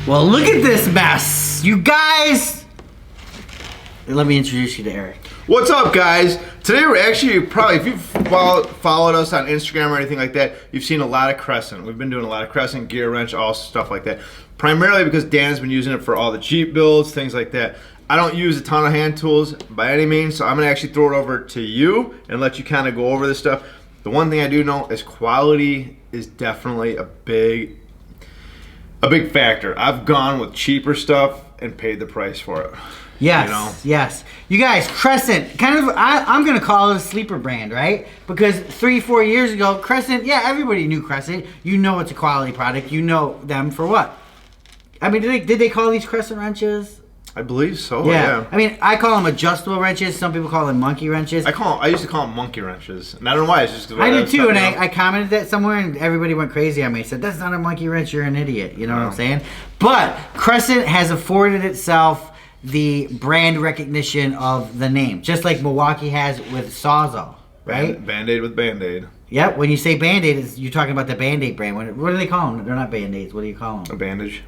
Well, look at this mess. You guys, let me introduce you to Eric. What's up, guys? Today we're actually, probably, if you've followed us on Instagram or anything like that, you've seen a lot of Crescent. We've been doing a lot of Crescent, gear wrench, all stuff like that. Primarily because Dan's been using it for all the Jeep builds, things like that. I don't use a ton of hand tools by any means, so I'm gonna actually throw it over to you and let you kind of go over this stuff. The one thing I do know is quality is definitely a big factor. I've gone with cheaper stuff and paid the price for it. Yes, you know? yes. You guys, Crescent, kind of, I'm going to call it a sleeper brand, right? Because 3-4 years ago, Crescent, yeah, everybody knew Crescent. You know it's a quality product. You know them for what? I mean, did they call these Crescent wrenches? I believe so, yeah. I mean, I call them adjustable wrenches. Some people call them monkey wrenches. I used to call them monkey wrenches. And I don't know why. It's just I did too, and I commented that somewhere, and everybody went crazy on me. Said, that's not a monkey wrench, you're an idiot. You know what I'm saying? But Crescent has afforded itself the brand recognition of the name, just like Milwaukee has with Sawzall, right? Band-Aid with Band-Aid. Yep, when you say Band-Aid, you're talking about the Band-Aid brand. What do they call them? They're not Band-Aids. What do you call them? A bandage.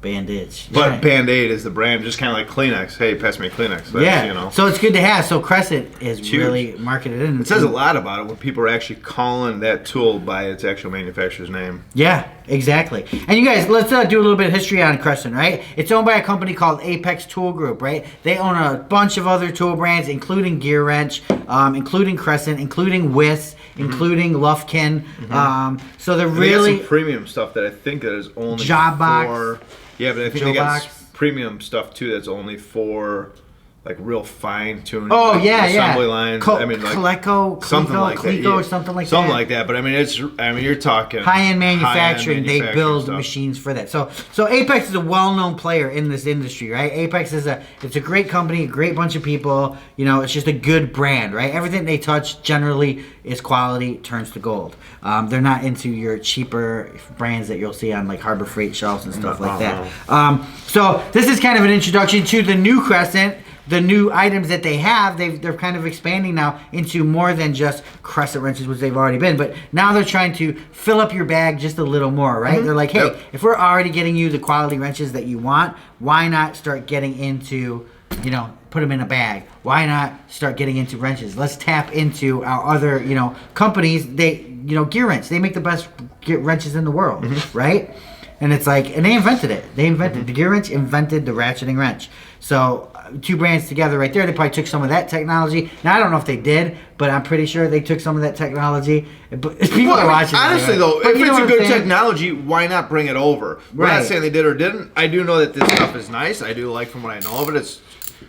Bandage. But right. Band-Aid is the brand, just kind of like Kleenex. Hey, pass me a Kleenex. That's, yeah, you know. So it's good to have. So Crescent is really marketed in. It says a lot about it when people are actually calling that tool by its actual manufacturer's name. Yeah, exactly. And you guys, let's do a little bit of history on Crescent, right? It's owned by a company called Apex Tool Group, right? They own a bunch of other tool brands, including Gear Wrench, including Crescent, including Wiss, including Lufkin. So they're really... They got some premium stuff that I think that is only Job for... Box. Yeah, but I think they got premium stuff too that's only for like real fine tuned assembly lines. I mean, like something like that. Or something like that. Something like that. But I mean, you're talking high-end manufacturing. They build machines for that. So Apex is a well-known player in this industry, right? Apex is it's a great company, a great bunch of people. You know, it's just a good brand, right? Everything they touch generally is quality, turns to gold. They're not into your cheaper brands that you'll see on like Harbor Freight shelves and stuff like that. So this is kind of an introduction to the new Crescent. The new items that they have, they're kind of expanding now into more than just Crescent wrenches, which they've already been. But now they're trying to fill up your bag just a little more, right? They're like, hey, if we're already getting you the quality wrenches that you want, why not start getting into, you know, put them in a bag? Why not start getting into wrenches? Let's tap into our other, you know, companies. Gear Wrench, they make the best wrenches in the world, right? And it's like, and they invented it. They invented the Gear Wrench, invented the ratcheting wrench. So two brands together right there. They probably took some of that technology. Now I don't know if they did, but I'm pretty sure they took some of that technology. But people are watching. Honestly, though, if it's a good technology, why not bring it over? We're not saying they did or didn't. I do know that this stuff is nice. I do like from what I know of it. It's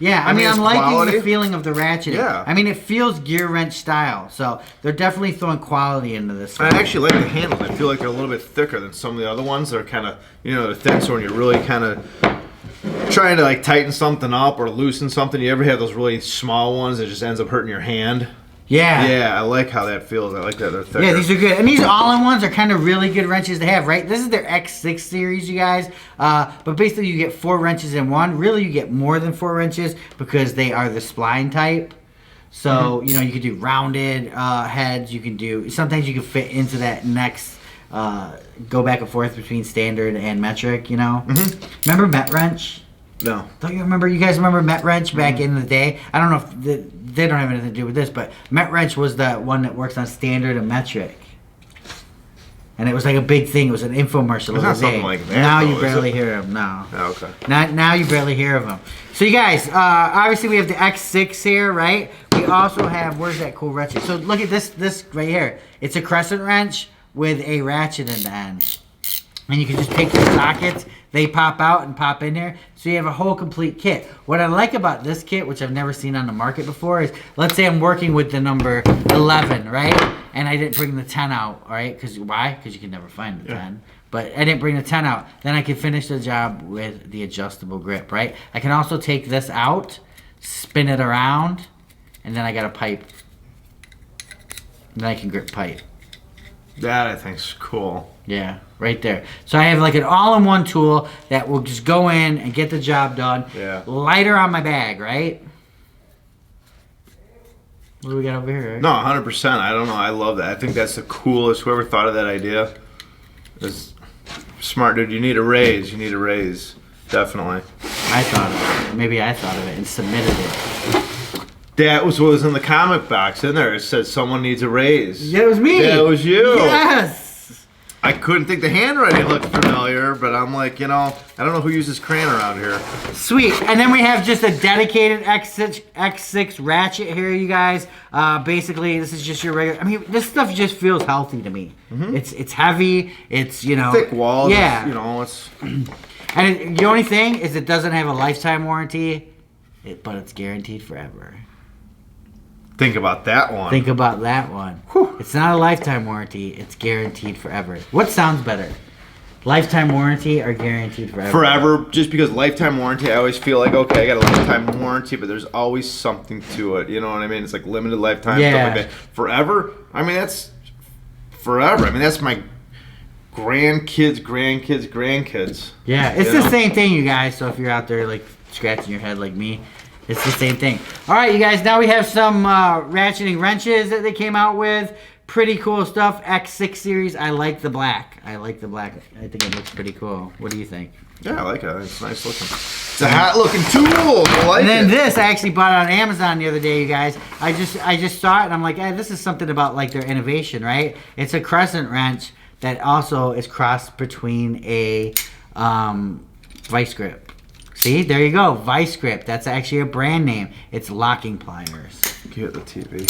I mean, I'm liking quality. the feeling of the ratcheting. Yeah. I mean, it feels Gear Wrench style. So they're definitely throwing quality into this. I actually like the handles. I feel like they're a little bit thicker than some of the other ones. They're kind of, they're thin. So when you're really kind of trying to like tighten something up or loosen something, you ever have those really small ones that just ends up hurting your hand? Yeah. Yeah, I like how that feels. I like that they're thicker. Yeah, these are good. And these all-in-ones are kind of really good wrenches to have, right? This is their X6 series, you guys. But basically you get 4 wrenches in one. Really, you get more than 4 wrenches because they are the spline type. So, you could do rounded heads. You can do, sometimes you can fit into that next, go back and forth between standard and metric, Remember Met Wrench? No. Don't you guys remember Met Wrench back in the day? I don't know if they don't have anything to do with this, but Met Wrench was the one that works on standard and metric. And it was like a big thing. It was an infomercial of the day. Something like that, now you barely hear them. No. Oh, okay. Now you barely hear of them. So you guys, obviously we have the X6 here, right? We also have, where's that cool wrench? So look at this right here. It's a Crescent wrench with a ratchet in the end. And you can just take the sockets, they pop out and pop in there. So you have a whole complete kit. What I like about this kit, which I've never seen on the market before, is let's say I'm working with the number 11, right? And I didn't bring the 10 out, all right? Why? Because you can never find the 10. But I didn't bring the 10 out. Then I can finish the job with the adjustable grip, right? I can also take this out, spin it around, and then I got a pipe. And then I can grip pipe. That I think's cool. Yeah, right there. So I have like an all-in-one tool that will just go in and get the job done. Yeah. Lighter on my bag, right? What do we got over here? No, 100%. I don't know. I love that. I think that's the coolest. Whoever thought of that idea is Smart dude. You need a raise. You need a raise. Definitely. I thought of it. Maybe I thought of it and submitted it. That was what was in the comic box in there. It said someone needs a raise. Yeah, it was me. Yeah, it was you. Yes. I couldn't think the handwriting looked familiar, but I'm like, you know, I don't know who uses crayon around here. Sweet. And then we have just a dedicated X6 ratchet here, you guys. Basically, this is just your regular. I mean, this stuff just feels healthy to me. Mm-hmm. It's heavy. It's, you know. Thick walls. Yeah. You know, it's. And the only thing is it doesn't have a lifetime warranty, but it's guaranteed forever. Think about that one. Think about that one. Whew. It's not a lifetime warranty. It's guaranteed forever. What sounds better? Lifetime warranty or guaranteed forever? Forever. Just because lifetime warranty, I always feel like, okay, I got a lifetime warranty, but there's always something to it. You know what I mean? It's like limited lifetime, stuff like that. Forever? I mean, that's forever. I mean, that's my grandkids. Yeah, it's the same thing, you guys. So if you're out there like scratching your head like me, it's the same thing. All right, you guys, now we have some ratcheting wrenches that they came out with. Pretty cool stuff. X6 series. I like the black. I think it looks pretty cool. What do you think? Yeah, I like it. It's nice looking. It's a hot looking tool. I like it. And then this, I actually bought it on Amazon the other day, you guys. I just saw it, and I'm like, hey, this is something about like their innovation, right? It's a crescent wrench that also is crossed between a vice grip. See, there you go, Vice Grip. That's actually a brand name. It's locking pliers. Get the TV.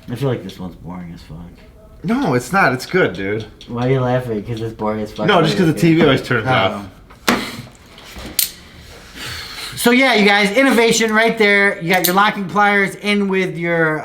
I feel like this one's boring as fuck. No, it's not. It's good, dude. Why are you laughing? Because it's boring as fuck. No, just because the TV always turns off. So yeah, you guys, innovation right there. You got your locking pliers in with your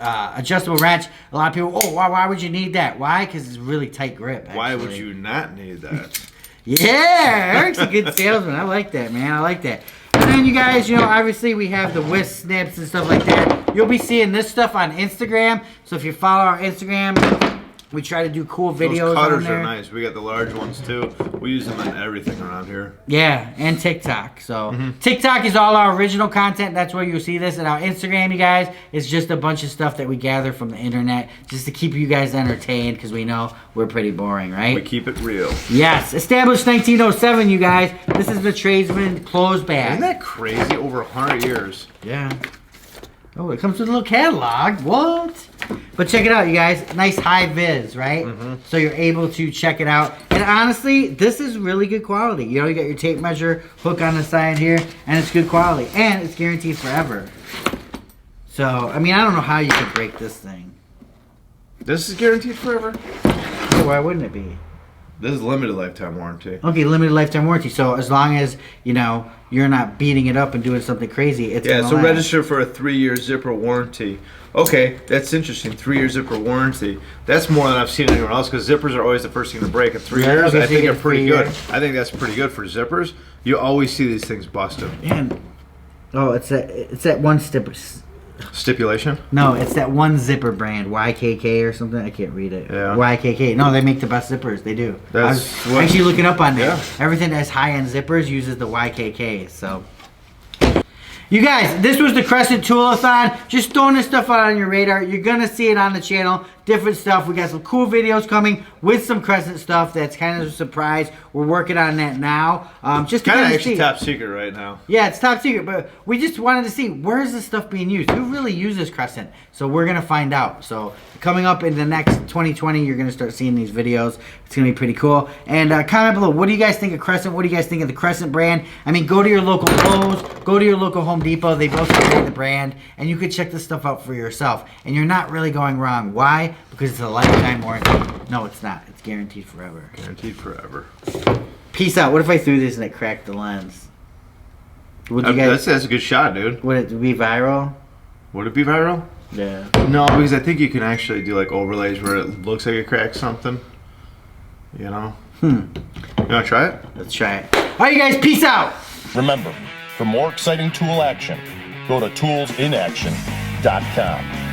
adjustable wrench. A lot of people, why would you need that? Why? Because it's really tight grip. Actually. Why would you not need that? Yeah, Eric's a good salesman. I like that, man. I like that. And then you guys, you know, obviously we have the whisk snips and stuff like that. You'll be seeing this stuff on Instagram. So if you follow our Instagram, we try to do cool videos. Those cutters on there. are nice. We got the large ones too. We use them on everything around here. Yeah, and TikTok. So TikTok is all our original content. That's where you'll see this. And our Instagram, you guys, is just a bunch of stuff that we gather from the internet just to keep you guys entertained because we know we're pretty boring, right? We keep it real. Yes. Established 1907, you guys. This is the Tradesman clothes bag. Isn't that crazy? Over 100 years. Yeah. Oh, it comes with a little catalog. What? But check it out, you guys. Nice high vis, right? So you're able to check it out. And honestly, this is really good quality. You know, you got your tape measure hook on the side here, and it's good quality. And it's guaranteed forever. So, I mean, I don't know how you could break this thing. This is guaranteed forever? Oh, why wouldn't it be? This is limited lifetime warranty. Okay, limited lifetime warranty. So as long as, you know, you're not beating it up and doing something crazy, it's yeah, gonna so last. register for a 3-year zipper warranty. Okay, that's interesting. 3-year zipper warranty. That's more than I've seen anywhere else because zippers are always the first thing to break. At 3 years, okay, I think they're pretty good. years. I think that's pretty good for zippers. You always see these things busted. Man. Oh, it's that one Stipulation? No, it's that one zipper brand, YKK or something. I can't read it. Yeah. YKK. No, they make the best zippers. They do. I was actually looking up on there. Yeah. Everything that's high-end zippers uses the YKK. So, you guys, this was the Crescent Tool-A-Thon. Just throwing this stuff out on your radar. You're going to see it on the channel. Different stuff. We got some cool videos coming with some Crescent stuff. That's kind of a surprise. We're working on that now. Just to Kind of see. actually top secret right now. Yeah, it's top secret, but we just wanted to see where is this stuff being used? Who really uses Crescent? So we're going to find out. So coming up in the next 2020, you're going to start seeing these videos. It's going to be pretty cool. And comment below, what do you guys think of Crescent? What do you guys think of the Crescent brand? I mean, go to your local Lowe's, go to your local Home Depot. They both carry the brand, and you could check this stuff out for yourself. And you're not really going wrong. Why? Because it's a lifetime warranty. No, it's not. It's guaranteed forever. Guaranteed forever. Peace out. What if I threw this and it cracked the lens? Would you guys? That's a good shot, dude. Would it be viral? Would it be viral? Yeah. No, because I think you can actually do like overlays where it looks like it cracked something. You know? You want to try it? Let's try it. All right, you guys. Peace out. Remember, for more exciting tool action, go to toolsinaction.com.